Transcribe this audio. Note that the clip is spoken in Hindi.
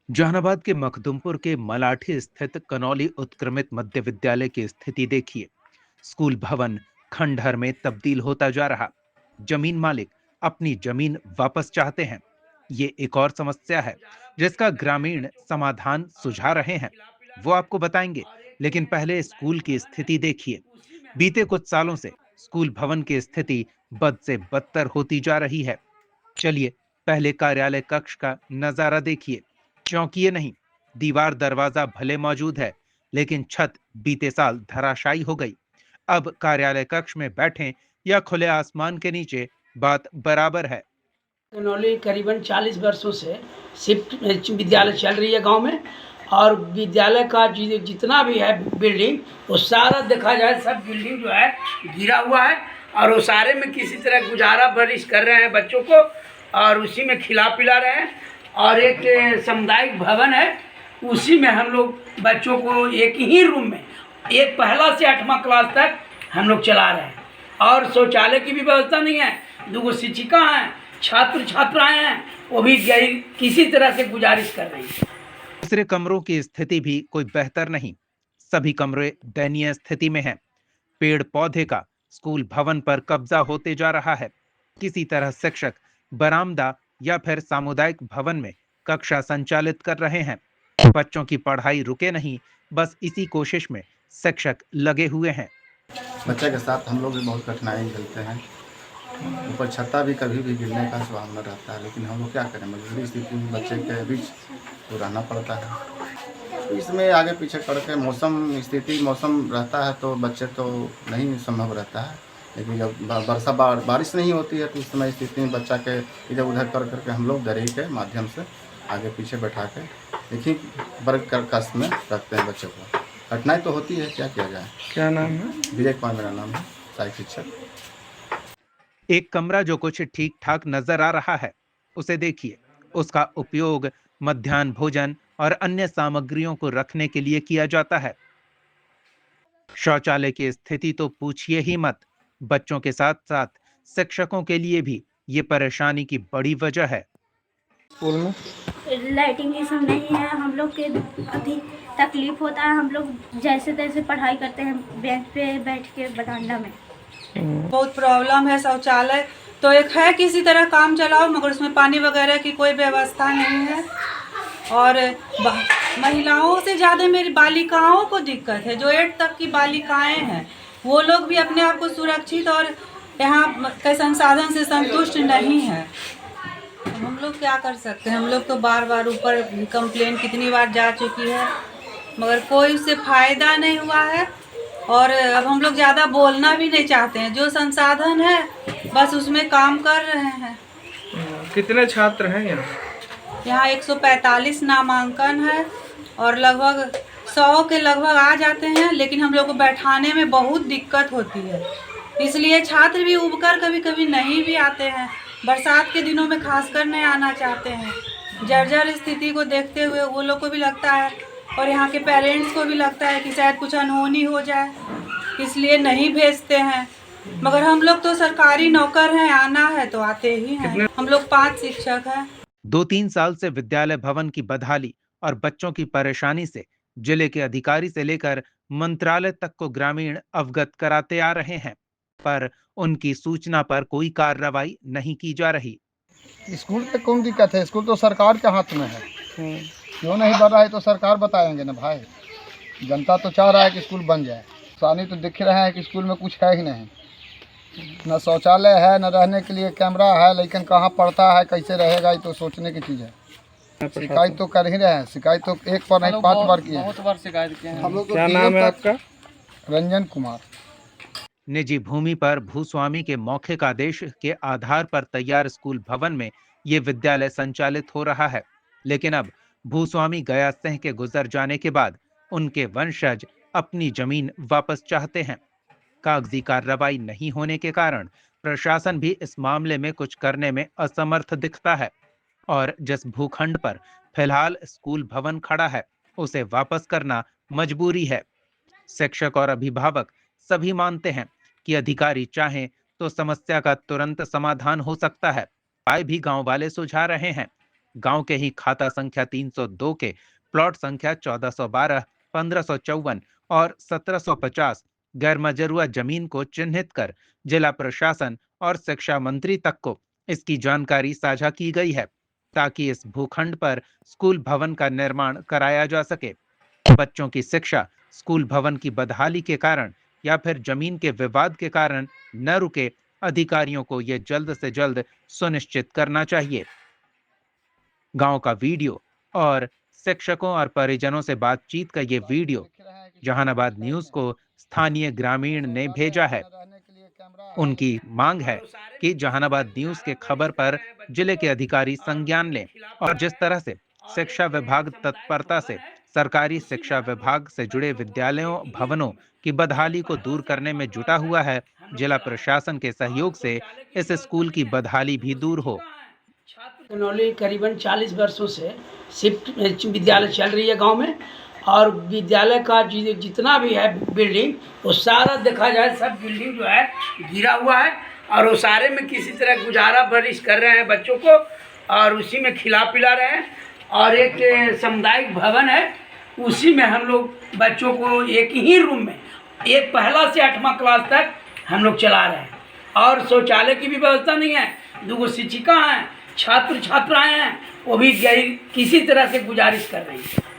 जहानाबाद के मखदुमपुर के मलाठी स्थित कनौली उत्क्रमित मध्य विद्यालय की स्थिति देखिए। स्कूल भवन खंडहर में तब्दील होता जा रहा। जमीन मालिक अपनी जमीन वापस चाहते हैं। ये एक और समस्या है जिसका ग्रामीण समाधान सुझा रहे हैं। वो आपको बताएंगे, लेकिन पहले स्कूल की स्थिति देखिए। बीते कुछ सालों से स्कूल भवन की स्थिति बद से बदतर होती जा रही है। चलिए पहले कार्यालय कक्ष का नजारा देखिए। चौंकिए नहीं, दीवार दरवाजा भले मौजूद है, लेकिन छत बीते साल धराशायी हो गई। अब कार्यालय कक्ष में बैठें या खुले आसमान के नीचे, बात बराबर है। कनौली करीबन 40 वर्षों से शिफ्ट विद्यालय चल रही है गांव में। और विद्यालय का जितना भी है बिल्डिंग, वो सारा देखा जाए सब बिल्डिंग जो है गिरा हुआ है। और वो सारे में किसी तरह गुजारा बरिश कर रहे हैं बच्चों को, और उसी में खिला पिला रहे हैं। और एक सामुदायिक भवन है, उसी में हम लोग बच्चों को एक ही रूम में एक पहला से 8वां क्लास तक हम लोग चला रहे हैं। और शौचालय की भी व्यवस्था नहीं है। 2 शिक्षिका हैं, छात्र छात्राएं हैं, वो भी किसी तरह से गुजारिश कर रही है। दूसरे कमरों की स्थिति भी कोई बेहतर नहीं। सभी कमरे दयनीय स्थिति में हैं। पेड़ पौधे का स्कूल भवन पर कब्जा होते जा रहा है। किसी तरह शिक्षक बरामदा या फिर सामुदायिक भवन में कक्षा संचालित कर रहे हैं। बच्चों की पढ़ाई रुके नहीं, बस इसी कोशिश में शिक्षक लगे हुए हैं। बच्चे के साथ हम लोग भी बहुत कठिनाई झेलते हैं। ऊपर छत्ता भी कभी भी गिरने का संभावना रहता है, लेकिन हम लोग क्या करें, मजबूरी स्थिति में बच्चे के बीच तो रहना पड़ता है। तो इसमें आगे पीछे करके मौसम रहता है तो बच्चे तो नहीं संभव रहता है। लेकिन जब बारिश नहीं होती है तो उस समय स्थिति में बच्चा के इधर उधर कर करके हम लोग दरी के माध्यम से आगे पीछे बैठा के एक ही वर्ग कक्ष में रखते हैं बच्चों को। कठिनाई तो होती है, क्या किया जाए। क्या नाम है? विजय कुमार मेरा नाम है, सहायक शिक्षक। एक कमरा जो कुछ ठीक ठाक नजर आ रहा है, उसे देखिए। उसका उपयोग मध्याह्न भोजन और अन्य सामग्रियों को रखने के लिए किया जाता है। शौचालय की स्थिति तो पूछिए ही मत। बच्चों के साथ साथ शिक्षकों के लिए भी ये परेशानी की बड़ी वजह है। स्कूल में लाइटिंग ये सब नहीं है, हम लोग के अधिक तकलीफ होता है। हम लोग जैसे तैसे पढ़ाई करते हैं बेंच पे बैठ के बरामदा में। बहुत प्रॉब्लम है। शौचालय तो एक है किसी तरह काम चलाओ, मगर उसमें पानी वगैरह की कोई व्यवस्था नहीं है। और महिलाओं से ज़्यादा मेरी बालिकाओं को दिक्कत है। जो 8 तक की बालिकाएं हैं, वो लोग भी अपने आप को सुरक्षित और यहाँ के संसाधन से संतुष्ट नहीं है। हम लोग क्या कर सकते हैं। हम लोग तो बार बार ऊपर कंप्लेन कितनी बार जा चुकी है, मगर कोई उससे फ़ायदा नहीं हुआ है। और अब हम लोग ज़्यादा बोलना भी नहीं चाहते हैं। जो संसाधन है बस उसमें काम कर रहे हैं। कितने छात्र हैं यहाँ? यहाँ 145 नामांकन है और लगभग 100 के लगभग आ जाते हैं, लेकिन हम लोग को बैठाने में बहुत दिक्कत होती है। इसलिए छात्र भी उबकर कभी कभी नहीं भी आते हैं। बरसात के दिनों में खासकर नहीं आना चाहते हैं। जर्जर स्थिति को देखते हुए वो लोग को भी लगता है और यहाँ के पेरेंट्स को भी लगता है कि शायद कुछ अनहोनी हो जाए, इसलिए नहीं भेजते हैं। मगर हम लोग तो सरकारी नौकर हैं, आना है तो आते ही हैं। हम लोग 5 शिक्षक हैं। 2-3 साल से विद्यालय भवन की बदहाली और बच्चों की परेशानी से जिले के अधिकारी से लेकर मंत्रालय तक को ग्रामीण अवगत कराते आ रहे हैं, पर उनकी सूचना पर कोई कार्रवाई नहीं की जा रही। स्कूल पे कौन दिक्कत है? स्कूल तो सरकार के हाथ में है। क्यों नहीं बन रहा है तो सरकार बताएंगे ना भाई। जनता तो चाह रहा है कि स्कूल बन जाए। सानी तो दिख रहे हैं कि स्कूल में कुछ है ही नहीं। न शौचालय है, न रहने के लिए कैमरा है, लेकिन कहाँ पढ़ता है, कैसे रहेगा, ये तो सोचने की चीज़ है। शिकायत तो कर ही रहे हैं। शिकायत तो एक पर नहीं 5 बार की है। बहुत बार शिकायत किए हैं। हम लोग क्या नाम है आपका? रंजन कुमार। निजी भूमि पर भूस्वामी के मौखिक आदेश के आधार पर तैयार स्कूल भवन में ये विद्यालय संचालित हो रहा है, लेकिन अब भूस्वामी गया सिंह के गुजर जाने के बाद उनके वंशज अपनी जमीन वापस चाहते हैं। कागजी कार्रवाई नहीं होने के कारण प्रशासन भी इस मामले में कुछ करने में असमर्थ दिखता है और जिस भूखंड पर फिलहाल स्कूल भवन खड़ा है, उसे वापस करना मजबूरी है। शिक्षक और अभिभावक सभी मानते हैं कि अधिकारी चाहें तो समस्या का तुरंत समाधान हो सकता है। उपाय भी गांव वाले सुझा रहे हैं। गांव के ही खाता संख्या 302 के प्लॉट संख्या 1412, 1554 और 1750 गैर मजरूआ जमीन को चिन्हित कर जिला प्रशासन और शिक्षा मंत्री तक को इसकी जानकारी साझा की गई है, ताकि इस भूखंड पर स्कूल भवन का निर्माण कराया जा सके। बच्चों की शिक्षा स्कूल भवन की बदहाली के कारण या फिर जमीन के विवाद के कारण न रुके, अधिकारियों को यह जल्द से जल्द सुनिश्चित करना चाहिए। गांव का वीडियो और शिक्षकों और परिजनों से बातचीत का ये वीडियो जहानाबाद न्यूज को स्थानीय ग्रामीण ने भेजा है। उनकी मांग है कि जहानाबाद न्यूज के खबर पर जिले के अधिकारी संज्ञान लें और जिस तरह से शिक्षा विभाग तत्परता से सरकारी शिक्षा विभाग से जुड़े विद्यालयों भवनों की बदहाली को दूर करने में जुटा हुआ है, जिला प्रशासन के सहयोग से इस स्कूल की बदहाली भी दूर हो। कनौली करीबन 40 वर्षों से शिफ्ट विद्यालय चल रही है गांव में, और विद्यालय का जितना भी है बिल्डिंग, वो सारा देखा जाए सब बिल्डिंग जो है गिरा हुआ है, और वो सारे में किसी तरह गुजारा बरिश कर रहे हैं बच्चों को, और उसी में खिला पिला रहे हैं। और एक सामुदायिक भवन है, उसी में हम लोग बच्चों को एक ही रूम में एक पहला से 8वां क्लास तक हम लोग चला रहे हैं, और शौचालय की भी व्यवस्था नहीं है। 2 शिक्षिका हैं, छात्र छात्राएँ हैं, वो भी किसी तरह से गुजारिश कर रही है।